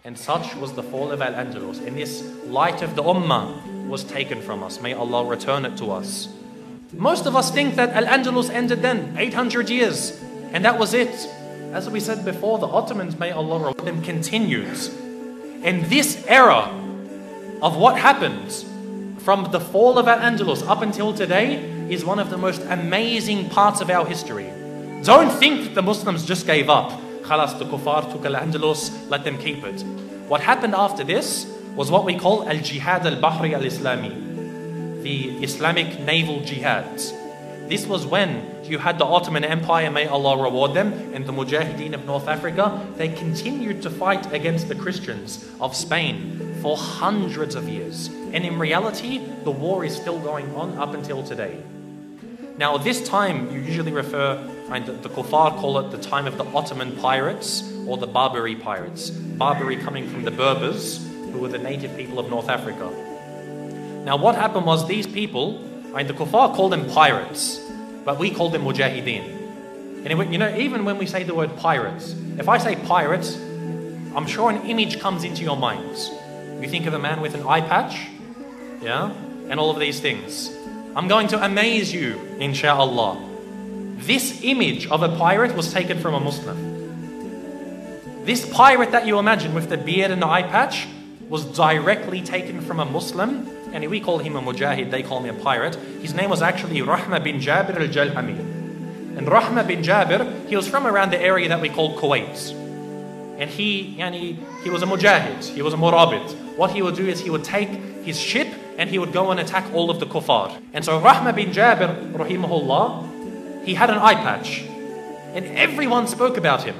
And such was the fall of Al-Andalus. And this light of the Ummah was taken from us. May Allah return it to us. Most of us think that Al-Andalus ended then, 800 years. And that was it. As we said before, the Ottomans, may Allah reward them, continues. And this era of what happened from the fall of Al-Andalus up until today is one of the most amazing parts of our history. Don't think that the Muslims just gave up. Khalas, the kuffar took Al-Andalus, let them keep it. What happened after this was what we call Al-Jihad al-Bahri al-Islami, the Islamic naval jihad. This was when you had the Ottoman Empire, may Allah reward them, and the Mujahideen of North Africa. They continued to fight against the Christians of Spain for hundreds of years. And in reality, the war is still going on up until today. Now, this time, you usually refer, and the kuffar call it the time of the Ottoman pirates or the Barbary pirates. Barbary coming from the Berbers, who were the native people of North Africa. Now, what happened was these people, the kuffar called them pirates, but we call them mujahideen. And you know, even when we say the word pirates, if I say pirates, I'm sure an image comes into your minds. You think of a man with an eye patch, yeah, and all of these things. I'm going to amaze you, insha'Allah. This image of a pirate was taken from a Muslim. This pirate that you imagine with the beard and the eye patch was directly taken from a Muslim. And we call him a mujahid, they call him a pirate. His name was actually Rahma bin Jabir al-Jalhami. And Rahma bin Jabir, he was from around the area that we call Kuwait. And he was a mujahid, he was a murabit. What he would do is he would take his ship and he would go and attack all of the kuffar. And so Rahma bin Jabir, rahimahullah, he had an eye patch. And everyone spoke about him.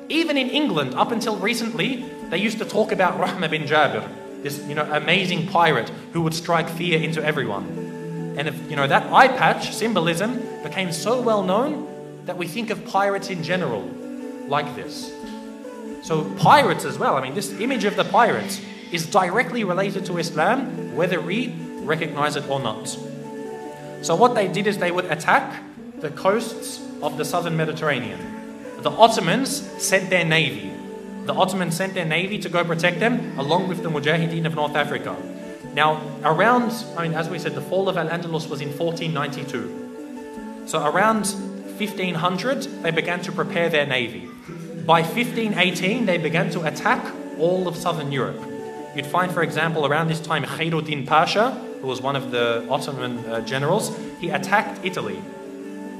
Even in England, up until recently, they used to talk about Rahma bin Jabir, this amazing pirate who would strike fear into everyone. And if that eye patch symbolism became so well known that we think of pirates in general like this. So pirates as well, this image of the pirates is directly related to Islam, whether we recognize it or not. So what they did is they would attack the coasts of the southern Mediterranean. The Ottomans sent their navy. The Ottomans sent their navy to go protect them, along with the Mujahideen of North Africa. Now, around, as we said, the fall of Al-Andalus was in 1492. So around 1500, they began to prepare their navy. By 1518, they began to attack all of southern Europe. You'd find, for example, around this time, Khairuddin Pasha, who was one of the Ottoman generals, he attacked Italy.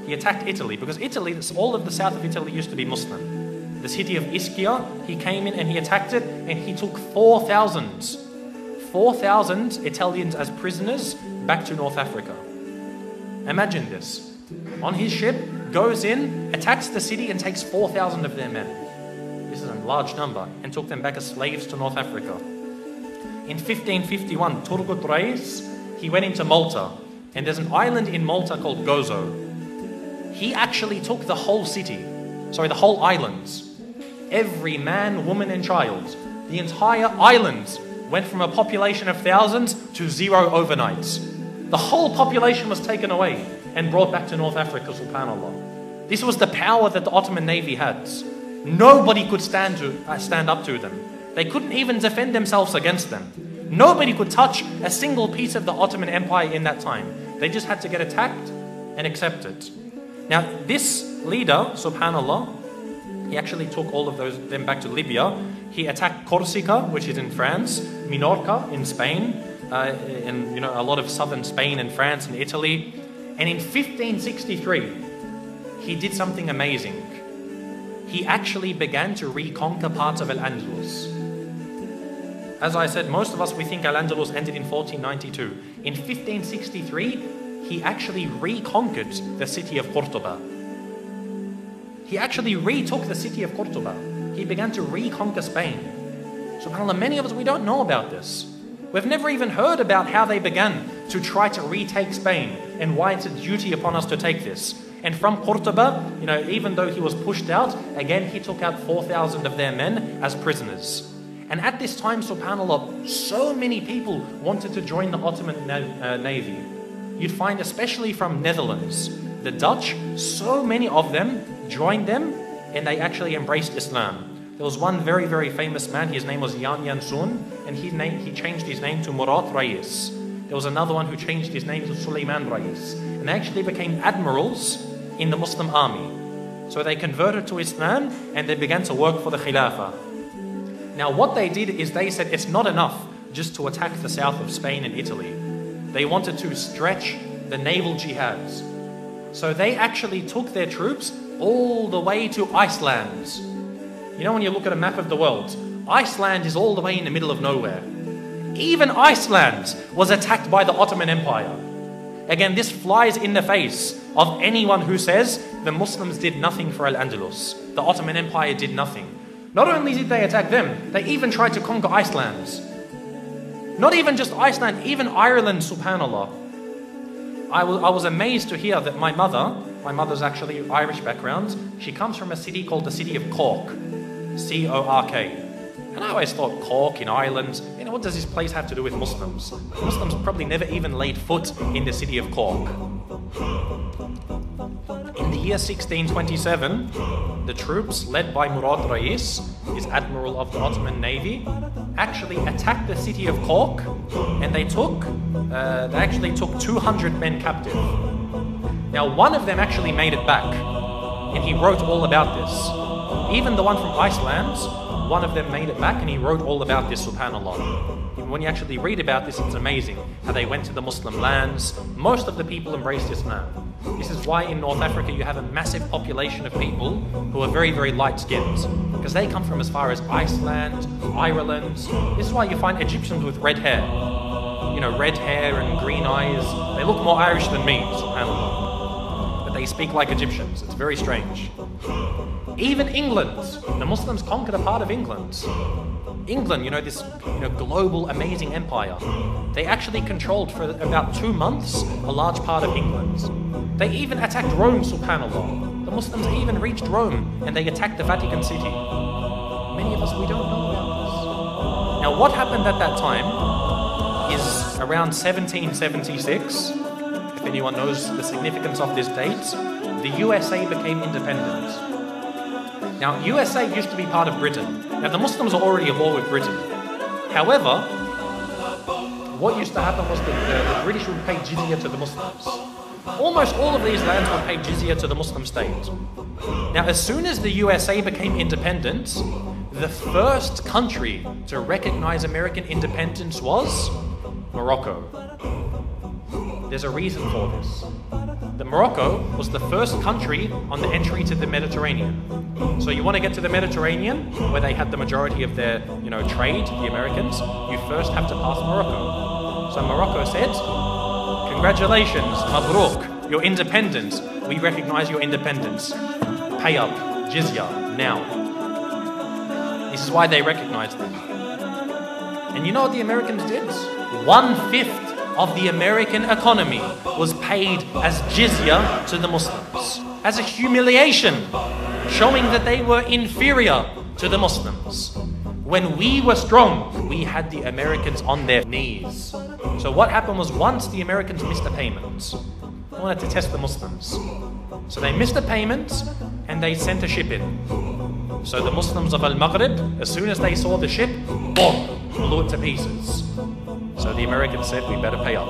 He attacked Italy because Italy, all of the south of Italy used to be Muslim. The city of Ischia, he came in and he attacked it, and he took 4,000 Italians as prisoners back to North Africa. Imagine this. On his ship, goes in, attacks the city and takes 4,000 of their men. This is a large number, and took them back as slaves to North Africa. In 1551, Turgut Reis, he went into Malta, and there's an island in Malta called Gozo. He actually took the whole city, the whole island. Every man, woman and child. The entire island went from a population of thousands to 0 overnight. The whole population was taken away and brought back to North Africa, subhanAllah. This was the power that the Ottoman Navy had. Nobody could stand up to them. They couldn't even defend themselves against them. Nobody could touch a single piece of the Ottoman Empire in that time. They just had to get attacked and accept it. Now, this leader, subhanAllah, he actually took all of them back to Libya. He attacked Corsica, which is in France, Minorca in Spain, and a lot of southern Spain and France and Italy. And in 1563, he did something amazing. He actually began to reconquer parts of Al-Andalus. As I said, most of us, we think Al-Andalus ended in 1492. In 1563, he actually reconquered the city of Cordoba. He actually retook the city of Cordoba. He began to reconquer Spain. SubhanAllah, many of us, we don't know about this. We've never even heard about how they began to try to retake Spain and why it's a duty upon us to take this. And from Cordoba, even though he was pushed out, again, he took out 4,000 of their men as prisoners. And at this time, subhanAllah, so many people wanted to join the Ottoman Navy. You'd find, especially from Netherlands, the Dutch, so many of them joined them and they actually embraced Islam. There was one very, very famous man. His name was Yan Yansun, and he changed his name to Murat Rais. There was another one who changed his name to Suleiman Rais. And they actually became admirals in the Muslim army. So they converted to Islam and they began to work for the Khilafah. Now what they did is they said it's not enough just to attack the south of Spain and Italy. They wanted to stretch the naval jihads. So they actually took their troops all the way to Iceland. You know, when you look at a map of the world, Iceland is all the way in the middle of nowhere. Even Iceland was attacked by the Ottoman Empire. Again, this flies in the face of anyone who says the Muslims did nothing for Al-Andalus. The Ottoman Empire did nothing. Not only did they attack them, they even tried to conquer Iceland. Not even just Iceland, even Ireland, subhanAllah. I was amazed to hear that my mother's actually Irish background, she comes from a city called the city of Cork. C-O-R-K. And I always thought Cork in Ireland, you know, what does this place have to do with Muslims? Muslims probably never even laid foot in the city of Cork. In the year 1627, the troops led by Murad Rais, his admiral of the Ottoman Navy, actually attacked the city of Cork, and they actually took 200 men captive. Now one of them actually made it back, and he wrote all about this. Even the one from Iceland, one of them made it back and he wrote all about this, subhanAllah. When you actually read about this, it's amazing how they went to the Muslim lands. Most of the people embraced Islam. This is why in North Africa you have a massive population of people who are very, very light-skinned, because they come from as far as Iceland, Ireland. This is why you find Egyptians with red hair. You know, red hair and green eyes. They look more Irish than me, subhanAllah. But they speak like Egyptians. It's very strange. Even England, the Muslims conquered a part of England. England, you know, this global amazing empire. They actually controlled for about 2 months a large part of England. They even attacked Rome, subhanAllah. The Muslims even reached Rome and they attacked the Vatican City. Many of us, we don't know about this. Now what happened at that time is around 1776, if anyone knows the significance of this date, the USA became independent. Now, USA used to be part of Britain. Now, the Muslims are already at war with Britain. However, what used to happen was that the British would pay jizya to the Muslims. Almost all of these lands would pay jizya to the Muslim state. Now, as soon as the USA became independent, the first country to recognize American independence was Morocco. There's a reason for this. Morocco was the first country on the entry to the Mediterranean. So you want to get to the Mediterranean, where they had the majority of their, trade, the Americans, you first have to pass Morocco. So Morocco said, congratulations, Mabrouk, you're independent. We recognize your independence. Pay up, jizya, now. This is why they recognized them. And you know what the Americans did? 1/5 of the American economy was paid as jizya to the Muslims, as a humiliation, showing that they were inferior to the Muslims. When we were strong, we had the Americans on their knees. So what happened was, once the Americans missed a payment, they wanted to test the Muslims. So they missed a payment and they sent a ship in. So the Muslims of Al-Maghrib, as soon as they saw the ship, boom, blew it to pieces. So the Americans said, we better pay up.